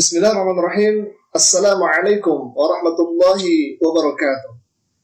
Bismillahirrahmanirrahim. Assalamualaikum warahmatullahi wabarakatuh.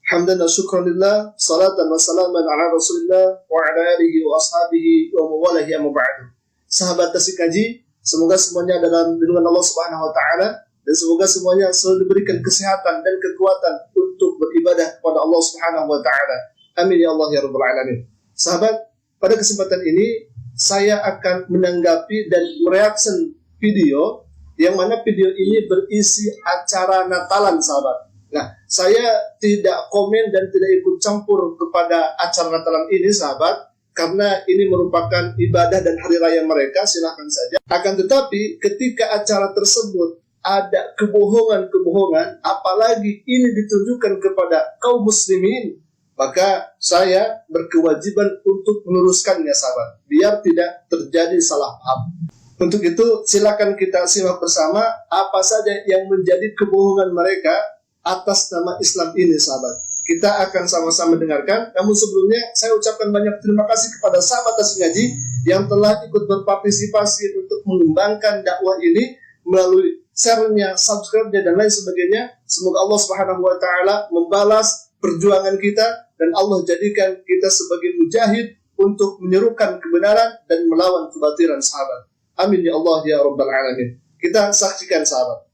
Hamdan wa syukran lillah, salatan wa salaman ala rasulillah wa ala alihi wa ashabihi wa mawalahi amma ba'du. Sahabat Tasik Kaji, semoga semuanya dalam lindungan Allah Subhanahu wa taala dan semoga semuanya selalu diberikan kesehatan dan kekuatan untuk beribadah kepada Allah Subhanahu wa taala. Amin ya Allah ya rabbal alamin. Sahabat, pada kesempatan ini saya akan menanggapi dan mereaksi video yang mana video ini berisi acara Natalan, sahabat. Nah, saya tidak komen dan tidak ikut campur kepada acara Natalan ini, sahabat, karena ini merupakan ibadah dan hari raya mereka, silahkan saja. Akan tetapi, ketika acara tersebut ada kebohongan-kebohongan, apalagi ini ditunjukkan kepada kaum muslimin, maka saya berkewajiban untuk meluruskannya, sahabat, biar tidak terjadi salah paham. Untuk itu, silakan kita simak bersama apa saja yang menjadi kebohongan mereka atas nama Islam ini, sahabat. Kita akan sama-sama dengarkan. Namun sebelumnya, saya ucapkan banyak terima kasih kepada sahabat Tasik Ngaji yang telah ikut berpartisipasi untuk mengembangkan dakwah ini melalui share-nya, subscribe-nya, dan lain sebagainya. Semoga Allah Subhanahu wa taala membalas perjuangan kita dan Allah jadikan kita sebagai mujahid untuk menyerukan kebenaran dan melawan kebatilan, sahabat. Amin ya Allah ya rabbal alamin. Kita saksikan, sahabat.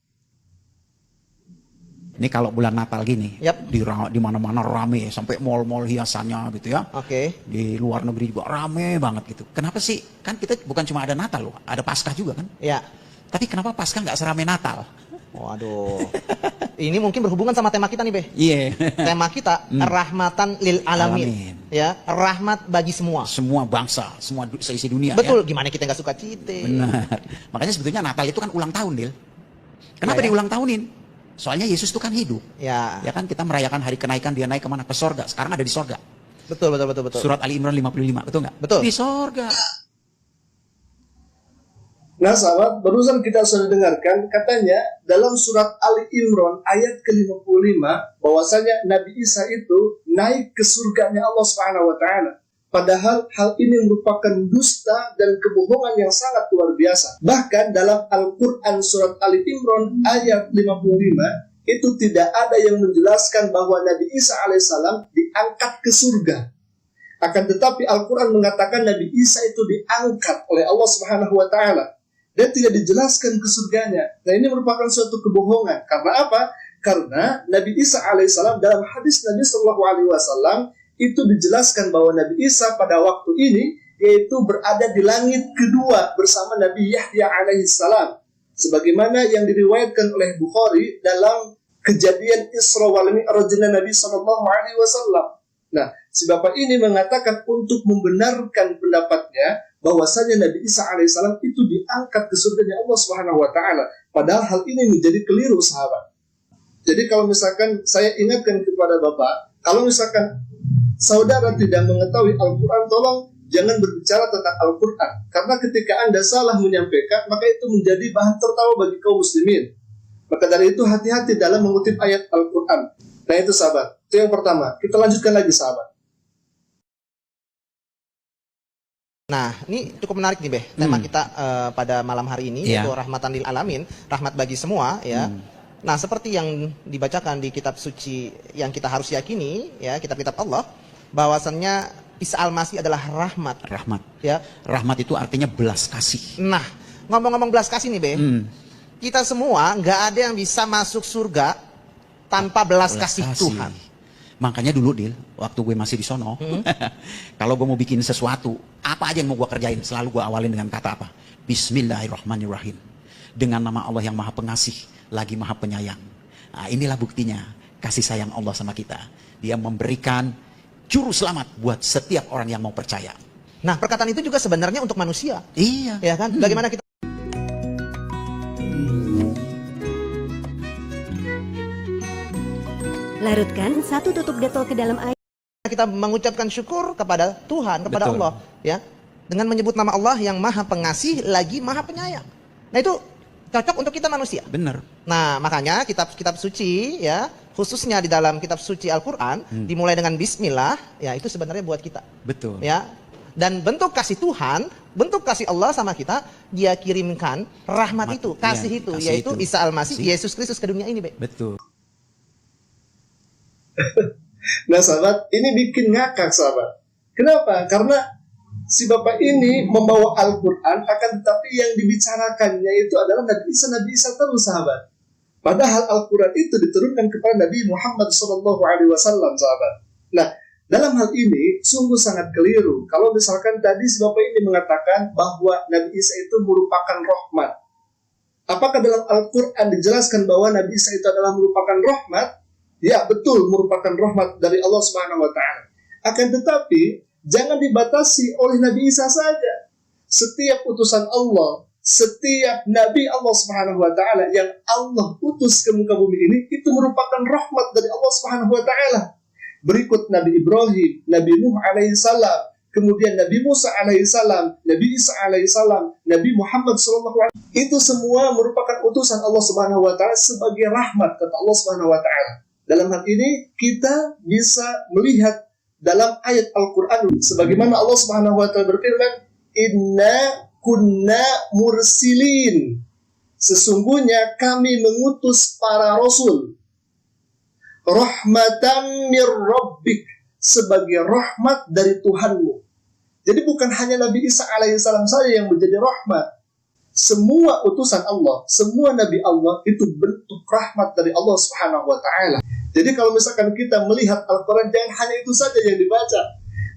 Ini kalau bulan Natal gini, di mana-mana rame, sampai mall-mall hiasannya gitu ya. Oke. Di luar negeri juga rame banget gitu. Kenapa sih? Kan kita bukan cuma ada Natal loh, ada Paskah juga kan? Ya. Tapi kenapa Paskah nggak serame Natal? Waduh. Ini mungkin berhubungan sama tema kita nih, Beh. Iya. Tema kita rahmatan lil alamin. Ya, rahmat bagi semua. Semua bangsa, semua seisi dunia. Betul. Ya? Gimana kita nggak suka cite? Benar. Makanya sebetulnya Natal itu kan ulang tahun, Dil. Kenapa diulang tahunin? Soalnya Yesus itu kan hidup. Ya. Ya kan kita merayakan hari kenaikan, dia naik kemana? Ke sorga. Sekarang ada di sorga. Betul. Surat Ali Imran 55, betul nggak? Betul. Di sorga. Nah, sahabat, barusan kita sudah dengarkan, katanya dalam surat Ali Imran ayat ke-55 bahwasanya Nabi Isa itu naik ke surganya Allah Subhanahu wa taala. Padahal hal ini merupakan dusta dan kebohongan yang sangat luar biasa. Bahkan dalam Al-Qur'an surat Ali Imran ayat 55 itu tidak ada yang menjelaskan bahwa Nabi Isa alaihissalam diangkat ke surga. Akan tetapi Al-Qur'an mengatakan Nabi Isa itu diangkat oleh Allah Subhanahu wa taala. Dan tidak dijelaskan ke surganya. Nah, ini merupakan suatu kebohongan. Karena apa? Karena Nabi Isa alaihissalam dalam hadis Nabi SAW itu dijelaskan bahwa Nabi Isa pada waktu ini yaitu berada di langit kedua bersama Nabi Yahya alaihissalam. Sebagaimana yang diriwayatkan oleh Bukhari dalam kejadian Isra wal Mi'rajnya Nabi SAW. Nah, si bapak ini mengatakan untuk membenarkan pendapatnya bahwasanya Nabi Isa alaihissalam itu diangkat ke surganya Allah Subhanahu wa taala. Padahal hal ini menjadi keliru, sahabat. Jadi kalau misalkan saya ingatkan kepada Bapak, kalau misalkan saudara tidak mengetahui Al-Qur'an, tolong jangan berbicara tentang Al-Qur'an. Karena ketika Anda salah menyampaikan, maka itu menjadi bahan tertawa bagi kaum muslimin. Maka dari itu hati-hati dalam mengutip ayat Al-Qur'an. Nah itu, sahabat. Itu yang pertama. Kita lanjutkan lagi, sahabat. Nah, ini cukup menarik nih, Beh. Tema kita pada malam hari ini yaitu rahmatan lil alamin, rahmat bagi semua, ya. Nah, seperti yang dibacakan di kitab suci yang kita harus yakini, ya, kitab-kitab Allah, bahwasannya Isa Al-Masih adalah rahmat. Rahmat. Ya. Rahmat itu artinya belas kasih. Nah, ngomong-ngomong belas kasih nih, Beh. Kita semua nggak ada yang bisa masuk surga tanpa belas kasih Tuhan. Makanya dulu, Dil, waktu gue masih di sono, kalau gue mau bikin sesuatu, apa aja yang mau gue kerjain, selalu gue awalin dengan kata apa? Bismillahirrahmanirrahim. Dengan nama Allah yang maha pengasih, lagi maha penyayang. Nah, inilah buktinya kasih sayang Allah sama kita. Dia memberikan juru selamat buat setiap orang yang mau percaya. Nah, perkataan itu juga sebenarnya untuk manusia. Iya. Ya kan? Bagaimana kita larutkan 1 tutup detol ke dalam air. kita mengucapkan syukur kepada Tuhan, kepada Allah, ya, dengan menyebut nama Allah yang maha pengasih lagi maha penyayang. Nah, itu cocok untuk kita manusia. Benar. Nah, makanya kitab-kitab suci, ya, khususnya di dalam kitab suci Al-Quran, dimulai dengan Bismillah, ya, itu sebenarnya buat kita. Betul. Ya, dan bentuk kasih Tuhan bentuk kasih Allah sama kita, dia kirimkan rahmat itu, kasih itu, yaitu Isa Al-Masih, Yesus Kristus ke dunia ini, Be. Betul. Nah sahabat, ini bikin ngakak sahabat. Kenapa? Karena si bapak ini membawa Al-Quran, akan tetapi yang dibicarakannya itu adalah Nabi Isa terus sahabat. Padahal Al-Quran itu diturunkan kepada Nabi Muhammad SAW, sahabat. Nah, dalam hal ini sungguh sangat keliru. Kalau misalkan tadi si bapak ini mengatakan bahwa Nabi Isa itu merupakan rahmat. Apakah dalam Al-Quran dijelaskan bahwa Nabi Isa itu adalah merupakan rahmat? Ya, betul, merupakan rahmat dari Allah Subhanahu wa Ta'ala. Akan tetapi jangan dibatasi oleh Nabi Isa saja. Setiap utusan Allah, setiap Nabi Allah Subhanahu wa Ta'ala yang Allah utus ke muka bumi ini, itu merupakan rahmat dari Allah Subhanahu wa Ta'ala. Berikut Nabi Ibrahim, Nabi Nuh alaihissalam, kemudian Nabi Musa alaihissalam, Nabi Isa alaihissalam, Nabi Muhammad SAW. Itu semua merupakan utusan Allah Subhanahu wa Ta'ala sebagai rahmat, kata Allah Subhanahu wa Ta'ala. Dalam hal ini kita bisa melihat dalam ayat Al-Quran sebagaimana Allah Subhanahu wa Ta'ala berfirman, "Inna kunna mursilin." Sesungguhnya kami mengutus para rasul rahmatan mir rabbik, sebagai rahmat dari Tuhanmu. Jadi bukan hanya Nabi Isa alaihissalam saja yang menjadi rahmat. Semua utusan Allah, semua Nabi Allah itu bentuk rahmat dari Allah Subhanahu wa Ta'ala. Jadi kalau misalkan kita melihat Al-Quran, jangan hanya itu saja yang dibaca.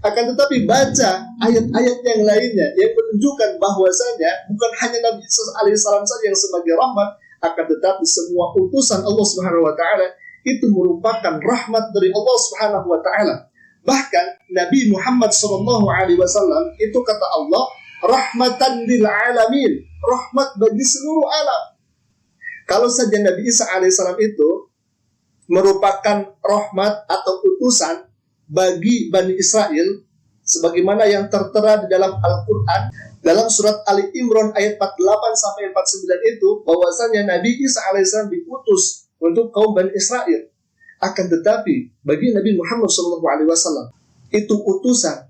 Akan tetapi baca ayat-ayat yang lainnya yang menunjukkan bahwasanya bukan hanya Nabi Isa alaihissalam saja yang sebagai rahmat, akan tetapi semua utusan Allah Subhanahu wa Ta'ala itu merupakan rahmat dari Allah Subhanahu wa Ta'ala. Bahkan Nabi Muhammad SAW itu kata Allah, rahmatan lil alamin, rahmat bagi seluruh alam. Kalau saja Nabi Isa alaihissalam itu merupakan rahmat atau utusan bagi Bani Israel, sebagaimana yang tertera di dalam Al-Quran dalam surat Ali Imran ayat 48-49 itu, bahwasanya Nabi Isa alaihissalam diutus untuk kaum Bani Israel. Akan tetapi bagi Nabi Muhammad SAW itu utusan,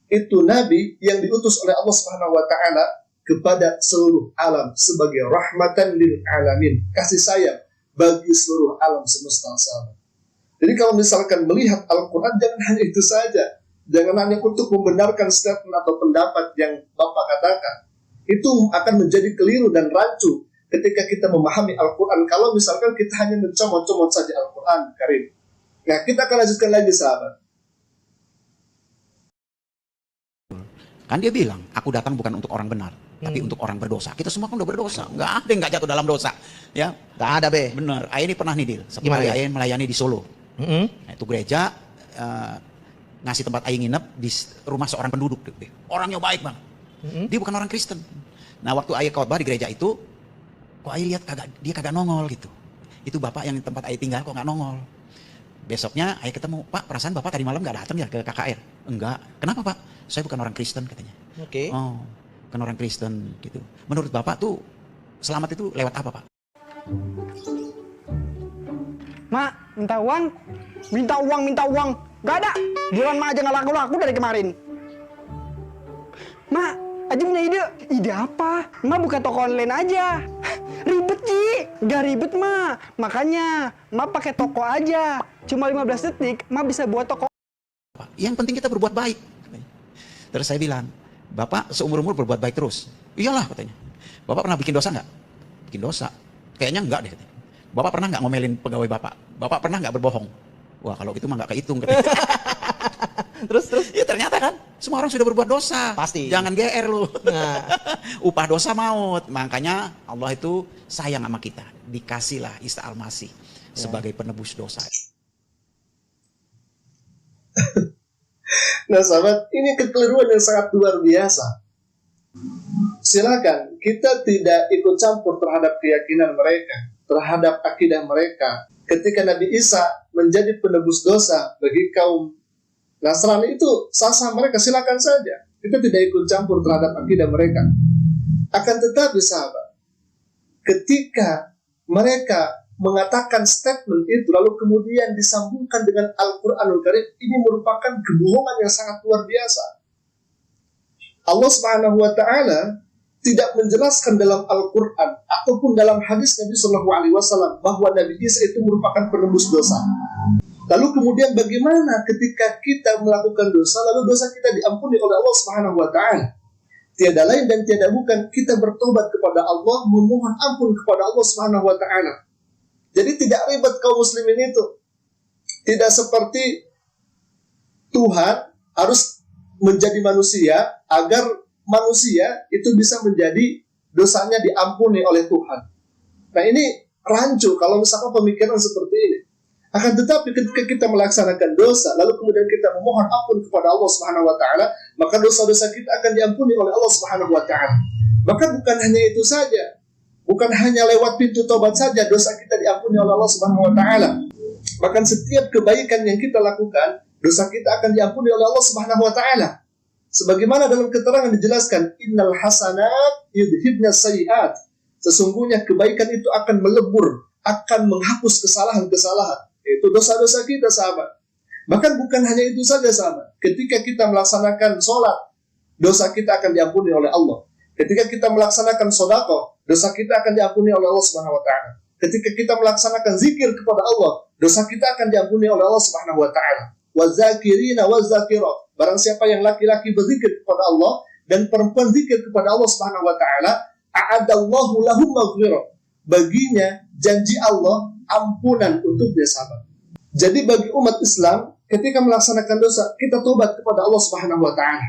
itu Nabi yang diutus oleh Allah Subhanahu wa Ta'ala kepada seluruh alam sebagai rahmatan lil alamin, kasih sayang bagi seluruh alam semesta, sahabat. Jadi kalau misalkan melihat Al-Quran, jangan hanya itu saja. Jangan hanya untuk membenarkan statement atau pendapat yang Bapak katakan. Itu akan menjadi keliru dan rancu ketika kita memahami Al-Quran. Kalau misalkan kita hanya mencomot-comot saja Al-Quran Karim. Nah, kita akan lanjutkan lagi, sahabat. Kan dia bilang, aku datang bukan untuk orang benar, tapi untuk orang berdosa. Kita semua kan udah berdosa. Nggak ada yang nggak jatuh dalam dosa. Ya, Nggak ada, Be. bener. Ayah ini pernah nih, Dil. Gimana, Seperti Ayah melayani di Solo. Nah, itu gereja ngasih tempat Ayah nginep di rumah seorang penduduk. Orangnya baik, Bang. Dia bukan orang Kristen. Nah, waktu Ayah khotbah di gereja itu, kok Ayah lihat dia kagak nongol gitu. Itu bapak yang di tempat Ayah tinggal kok nggak nongol. Besoknya Ayah ketemu, Pak, perasaan bapak tadi malam nggak datang ya ke KKR? Enggak. Kenapa, Pak? Saya bukan orang Kristen, katanya. Oke. Oh, bukan orang Kristen gitu. Menurut bapak tuh selamat itu lewat apa, Pak? Mak, minta uang. Gak ada. Giliran mak aja nggak laku-laku dari kemarin. Mak, Aji punya ide. Ide apa? Mak buka toko online aja. Ribet, Ji. Gak ribet, Mak. Makanya, Mak pakai toko aja. Cuma 15 detik, Mak bisa buat toko. Yang penting kita berbuat baik. Terus saya bilang, Bapak seumur-umur berbuat baik terus. Iyalah, katanya. Bapak pernah bikin dosa nggak? Bikin dosa. Kayaknya enggak deh, katanya. Bapak pernah nggak ngomelin pegawai Bapak? Bapak pernah nggak berbohong? Wah, kalau gitu mah nggak kehitung, katanya. Terus? Ya ternyata kan, semua orang sudah berbuat dosa. Pasti. Jangan GR lu. Nah. Upah dosa maut. Makanya Allah itu sayang sama kita. Dikasihlah Isa Al-Masih sebagai penebus dosa. Nah, sahabat, ini kekeliruan yang sangat luar biasa. Silakan, kita tidak ikut campur terhadap keyakinan mereka, terhadap akidah mereka. Ketika Nabi Isa menjadi penebus dosa bagi kaum Nasrani, itu sah-sah mereka, silakan saja. Kita tidak ikut campur terhadap akidah mereka. Akan tetapi, sahabat, ketika mereka mengatakan statement itu, lalu kemudian disambungkan dengan Al-Quranul Karim, ini merupakan kebohongan yang sangat luar biasa. Allah Subhanahu wa taala tidak menjelaskan dalam Al-Qur'an ataupun dalam hadis Nabi Shallallahu alaihi wasallam bahwa Nabi Isa itu merupakan penembus dosa. Lalu kemudian bagaimana ketika kita melakukan dosa lalu dosa kita diampuni oleh Allah Subhanahu wa taala? Tiada lain dan tiada bukan kita bertobat kepada Allah, memohon ampun kepada Allah Subhanahu wa taala. Jadi tidak ribet kaum muslimin itu. Tidak seperti Tuhan harus menjadi manusia agar manusia itu bisa menjadi dosanya diampuni oleh Tuhan. Nah ini rancu kalau misalkan pemikiran seperti ini. Akan tetapi ketika kita melaksanakan dosa lalu kemudian kita memohon ampun kepada Allah Subhanahu wa taala, maka dosa-dosa kita akan diampuni oleh Allah Subhanahu wa taala. Maka bukan hanya itu saja. Bukan hanya lewat pintu tobat saja dosa kita diampuni oleh Allah Subhanahu wa taala. Bahkan setiap kebaikan yang kita lakukan, dosa kita akan diampuni oleh Allah Subhanahu wa taala. Sebagaimana dalam keterangan dijelaskan, innal hasanat yudhibnas sayyi'at. Sesungguhnya kebaikan itu akan melebur, akan menghapus kesalahan-kesalahan. Itu dosa-dosa kita, sahabat. Bahkan bukan hanya itu saja, sahabat. Ketika kita melaksanakan sholat, dosa kita akan diampuni oleh Allah. Ketika kita melaksanakan sedekah, dosa kita akan diampuni oleh Allah Subhanahu wa taala. Ketika kita melaksanakan zikir kepada Allah, dosa kita akan diampuni oleh Allah Subhanahu wa taala. Wazakirina wazakirat. Barang siapa yang laki-laki berzikir kepada Allah dan perempuan zikir kepada Allah Subhanahu wa taala, a'adallahu lahum maghfirah. Baginya janji Allah ampunan untuk dia, sahabat. Jadi bagi umat Islam ketika melaksanakan dosa, kita tobat kepada Allah Subhanahu wa taala.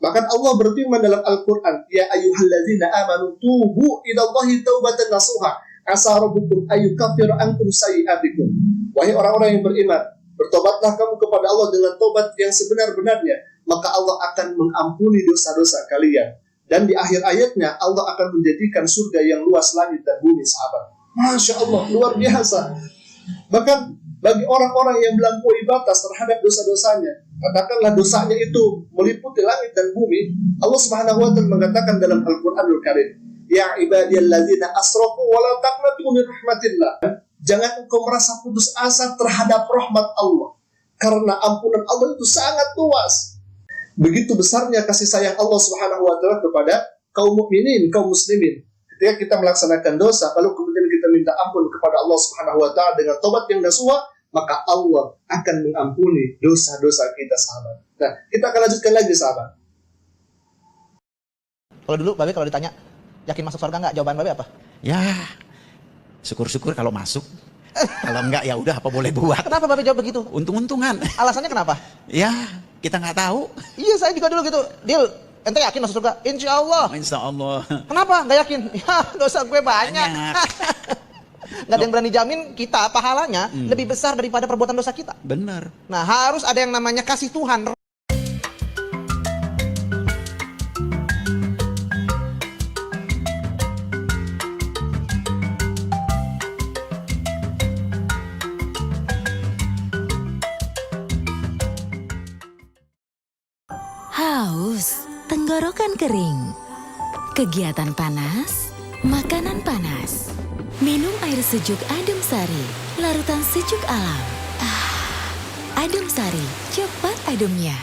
Bahkan Allah berfirman dalam Al-Qur'an, ya ayyuhalladzina amanu tubu ilallahi taubatan nasuha asa rabbukum ayyukaffira ankum sayyi'atikum. Wahai orang-orang yang beriman, bertobatlah kamu kepada Allah dengan tobat yang sebenar-benarnya, maka Allah akan mengampuni dosa-dosa kalian. Dan di akhir ayatnya Allah akan menjadikan surga yang luas langit dan bumi, sahabat. Masya Allah, luar biasa. Bahkan bagi orang-orang yang melampaui batas terhadap dosa-dosanya, katakanlah dosanya itu meliputi langit dan bumi, Allah Subhanahu wa taala mengatakan dalam Al-Qur'anul Karim, ya ibadiyalladzina asrafu wa la taqnatu min rahmatillah. Jangan engkau merasa putus asa terhadap rahmat Allah, karena ampunan Allah itu sangat luas. Begitu besarnya kasih sayang Allah Subhanahu wa taala kepada kaum mukminin, kaum muslimin. Ketika kita melaksanakan dosa, lalu kemudian kita minta ampun kepada Allah Subhanahu wa taala dengan tobat yang nasuha, maka Allah akan mengampuni dosa-dosa kita, sahabat. Nah, kita akan lanjutkan lagi, sahabat. Kalau dulu Babe kalau ditanya, yakin masuk surga nggak? Jawaban Babe apa? Ya, syukur-syukur kalau masuk. Kalau enggak ya udah apa boleh buat. Kenapa Babe jawab begitu? Untung-untungan. Alasannya kenapa? Ya, kita nggak tahu. Iya, saya juga dulu gitu. Deal, ente yakin masuk surga? Insya Allah. Insya Allah. Kenapa nggak yakin? Ya, dosa gue banyak. Nggak ada yang berani jamin kita pahalanya lebih besar daripada perbuatan dosa kita. Bener. Nah, harus ada yang namanya kasih Tuhan. Haus, tenggorokan kering, kegiatan panas, makanan panas. Minum air sejuk Adem Sari, larutan sejuk alam. Adem Sari, cepat ademnya.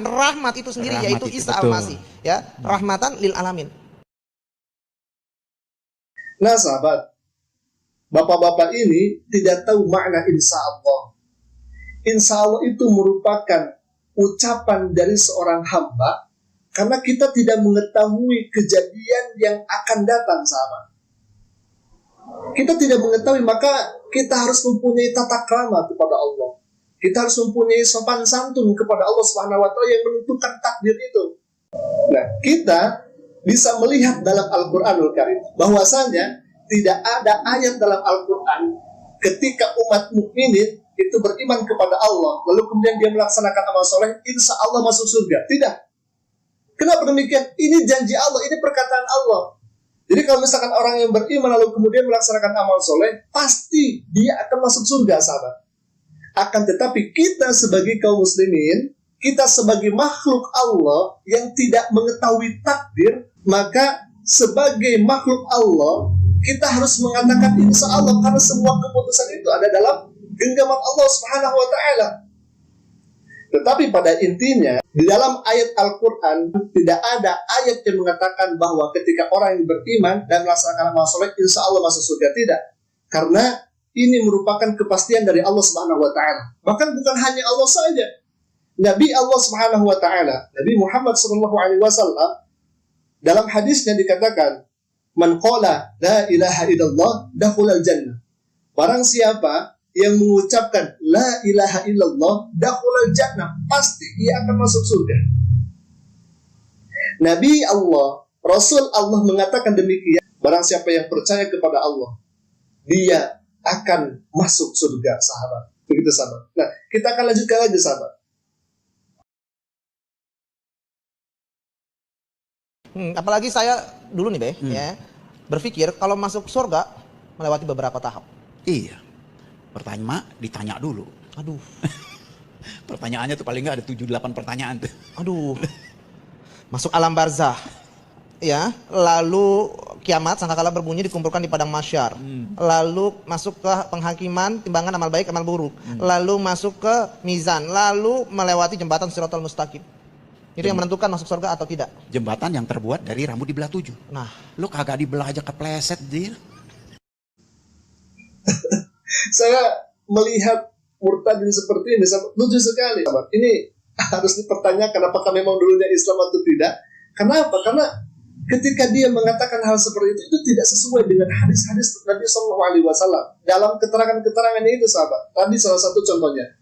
Rahmat itu sendiri, Rahmat yaitu itu, Isa betul. Al-Masih, ya, rahmatan lil alamin. Nah, sahabat, bapak-bapak ini tidak tahu makna insya Allah. Insya Allah itu merupakan ucapan dari seorang hamba karena kita tidak mengetahui kejadian yang akan datang, sahabat. Kita tidak mengetahui, maka kita harus mempunyai tata krama kepada Allah. Kita harus mempunyai sopan santun kepada Allah Subhanahu wa taala yang menentukan takdir itu. Nah, kita bisa melihat dalam Al-Qur'anul Karim bahwasanya tidak ada ayat dalam Al-Qur'an ketika umat mukminin itu beriman kepada Allah, lalu kemudian dia melaksanakan amal soleh, insya Allah masuk surga. Tidak. Kenapa demikian? Ini janji Allah, ini perkataan Allah. Jadi kalau misalkan orang yang beriman lalu kemudian melaksanakan amal soleh, pasti dia akan masuk surga, sahabat. Akan tetapi kita sebagai kaum muslimin, kita sebagai makhluk Allah yang tidak mengetahui takdir, maka sebagai makhluk Allah, kita harus mengatakan insya Allah, karena semua keputusan itu ada dalam genggaman Allah Subhanahu wa taala. Tetapi pada intinya, di dalam ayat Al-Quran, tidak ada ayat yang mengatakan bahwa ketika orang yang beriman dan melaksanakan amal soleh, insya Allah masuk surga. Tidak. Karena ini merupakan kepastian dari Allah Subhanahu wa Ta'ala. Bahkan bukan hanya Allah saja. Nabi Allah Subhanahu wa Ta'ala, Nabi Muhammad Sallallahu Alaihi Wasallam, dalam hadisnya dikatakan, "Man qala la ilaha illallah dakhulal jannah." Barang siapa yang mengucapkan la ilaha illallah dakhulal jannah, pasti ia akan masuk surga. Nabi Allah, Rasul Allah mengatakan demikian. Barang siapa yang percaya kepada Allah, dia akan masuk surga, sahabat. Begitu, sahabat. Nah, kita akan lanjutkan lagi, sahabat. Apalagi saya dulu nih, ya, berpikir kalau masuk surga melewati beberapa tahap. Iya. Pertanyaan ditanya dulu. Aduh. Pertanyaannya tuh paling nggak ada 7-8 pertanyaan tuh. Aduh. Masuk alam barzah. Ya, lalu kiamat sangkakala berbunyi dikumpulkan di padang mahsyar. Lalu masuk ke penghakiman timbangan amal baik amal buruk. Lalu masuk ke mizan, lalu melewati jembatan Shiratal Mustaqim. Itu yang menentukan masuk surga atau tidak. Jembatan yang terbuat dari rambut dibelah 7. Nah, lu kagak dibelah aja kepleset, Dir. Saya melihat murtadin seperti ini, lucu sekali. Ini harus dipertanyakan apakah memang dulunya Islam atau tidak. Kenapa? Karena ketika dia mengatakan hal seperti itu tidak sesuai dengan hadis-hadis Nabi SAW. Dalam keterangan-keterangannya itu, sahabat. Tadi salah satu contohnya.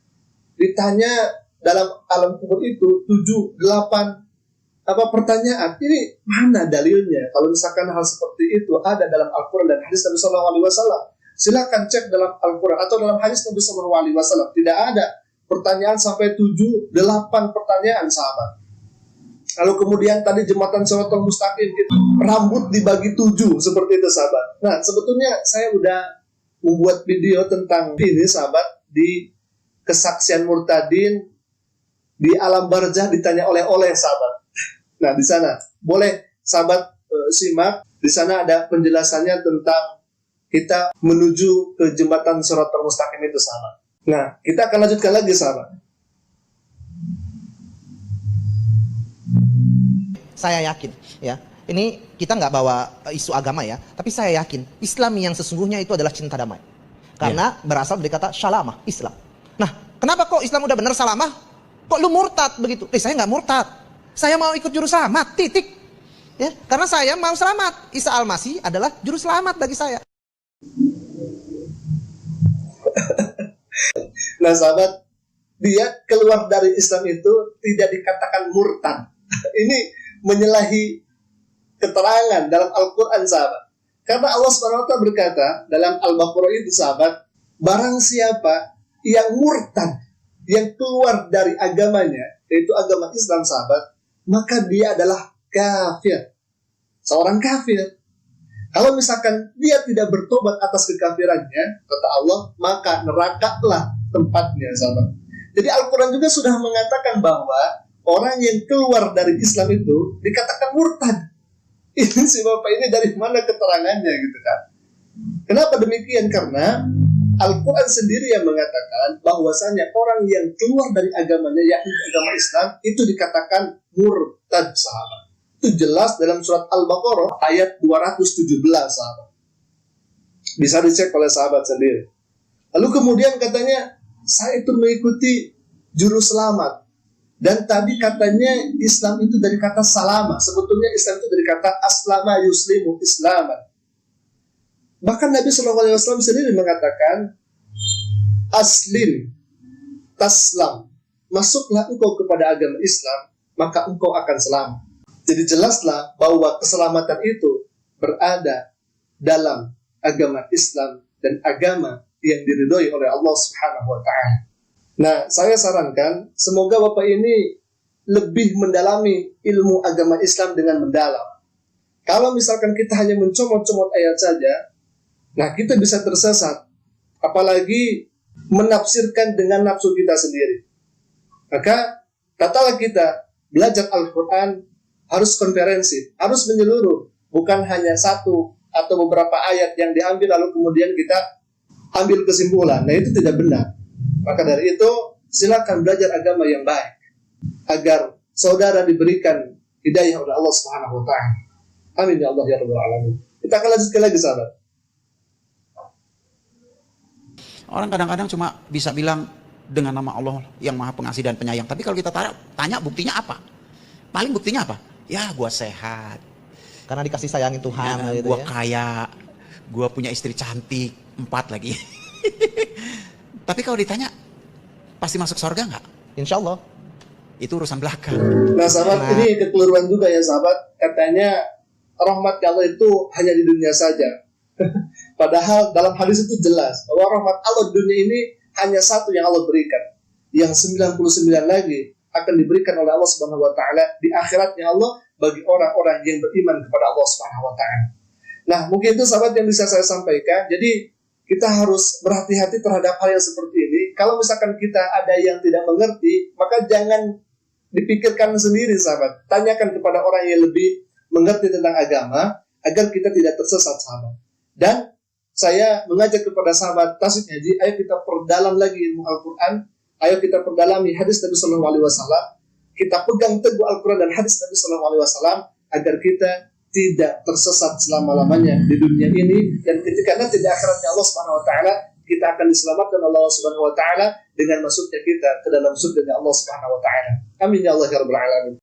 Ditanya dalam alam kubur itu 7-8 pertanyaan. Ini mana dalilnya? Kalau misalkan hal seperti itu ada dalam Al-Quran dan hadis Nabi SAW. Silakan cek dalam Al-Quran atau dalam hadis Nabi SAW. Tidak ada pertanyaan sampai 7-8 pertanyaan, sahabat. Lalu kemudian tadi jembatan Shiratal Mustaqim itu rambut dibagi 7 seperti itu, sahabat. Nah, sebetulnya saya udah membuat video tentang ini, sahabat, di kesaksian murtadin di alam barzah ditanya oleh sahabat. Nah, di sana boleh sahabat simak. Di sana ada penjelasannya tentang kita menuju ke jembatan Shiratal Mustaqim itu, sahabat. Nah, kita akan lanjutkan lagi, sahabat. saya yakin, ya. Ini kita nggak bawa isu agama ya, tapi saya yakin Islam yang sesungguhnya itu adalah cinta damai. Karena berasal dari kata syalamah, Islam. Nah, kenapa kok Islam udah bener salamah? Kok lu murtad begitu? Saya nggak murtad. Saya mau ikut juru selamat, titik. Ya, karena saya mau selamat. Isa Al-Masih adalah juru selamat bagi saya. Nah, sahabat, dia keluar dari Islam itu tidak dikatakan murtad. Ini menyalahi keterangan dalam Al-Quran, sahabat. Karena Allah SWT berkata dalam Al-Baqarah itu, sahabat, barang siapa yang murtad, yang keluar dari agamanya, yaitu agama Islam, sahabat, maka dia adalah kafir. Seorang kafir. Kalau misalkan dia tidak bertobat atas kekafirannya, kata Allah, maka nerakalah tempatnya, sahabat. Jadi Al-Quran juga sudah mengatakan bahwa orang yang keluar dari Islam itu dikatakan murtad. Ini si Bapak ini dari mana keterangannya gitu kan? Kenapa demikian? Karena Al-Quran sendiri yang mengatakan bahwasanya orang yang keluar dari agamanya, yakni agama Islam, itu dikatakan murtad, sahabat. Itu jelas dalam surat Al-Baqarah ayat 217, sahabat. Bisa dicek oleh sahabat sendiri. Lalu kemudian katanya, saya itu mengikuti juru selamat. Dan tadi katanya Islam itu dari kata salama. Sebetulnya Islam itu dari kata aslama yuslimu islaman. Bahkan Nabi SAW sendiri mengatakan, aslim taslam, masuklah engkau kepada agama Islam, maka engkau akan selamat. Jadi jelaslah bahwa keselamatan itu berada dalam agama Islam dan agama yang diridhoi oleh Allah Subhanahu wa Ta'ala. Nah, saya sarankan semoga Bapak ini lebih mendalami ilmu agama Islam dengan mendalam. Kalau misalkan kita hanya mencomot-comot ayat saja, nah kita bisa tersesat. Apalagi menafsirkan dengan nafsu kita sendiri. Maka katalah kita belajar Al-Quran harus komprehensif, harus menyeluruh, bukan hanya satu atau beberapa ayat yang diambil lalu kemudian kita ambil kesimpulan. Nah, itu tidak benar. Maka dari itu silakan belajar agama yang baik agar saudara diberikan hidayah oleh Allah Subhanahu wa taala. Amin ya Allah ya rabbal alamin. Kita akan lanjutkan lagi sahabat. Orang kadang-kadang cuma bisa bilang dengan nama Allah yang Maha Pengasih dan Penyayang. Tapi kalau kita tanya buktinya apa? Paling buktinya apa? Ya gua sehat, Karena dikasih sayangin Tuhan ya, gitu gua ya. kaya, gua punya istri cantik, 4 lagi. Tapi kalau ditanya pasti masuk surga nggak? Insya Allah. Itu urusan belakang. Nah sahabat, ini kekeliruan juga ya sahabat. Katanya rahmat Allah itu hanya di dunia saja. Padahal dalam hadis itu jelas bahwa rahmat Allah di dunia ini hanya satu yang Allah berikan. Yang 99 lagi akan diberikan oleh Allah Subhanahu wa taala di akhiratnya Allah bagi orang-orang yang beriman kepada Allah Subhanahu wa taala. Nah, mungkin itu sahabat yang bisa saya sampaikan. Jadi kita harus berhati-hati terhadap hal yang seperti ini. Kalau misalkan kita ada yang tidak mengerti, maka jangan dipikirkan sendiri sahabat. Tanyakan kepada orang yang lebih mengerti tentang agama agar kita tidak tersesat sahabat. Dan saya mengajak kepada sahabat Tasik Haji, ayo kita perdalam lagi ilmu Al-Quran, ayo kita perdalami hadis Nabi SAW, kita pegang teguh Al-Quran dan hadis Nabi SAW agar kita tidak tersesat selama-lamanya di dunia ini, dan ketika nanti di akhiratnya Allah Subhanahu wa taala kita akan diselamatkan oleh Allah Subhanahu wa taala dengan masuknya kita ke dalam surga Allah Subhanahu wa taala. Amin ya Allah ya rabbal alamin.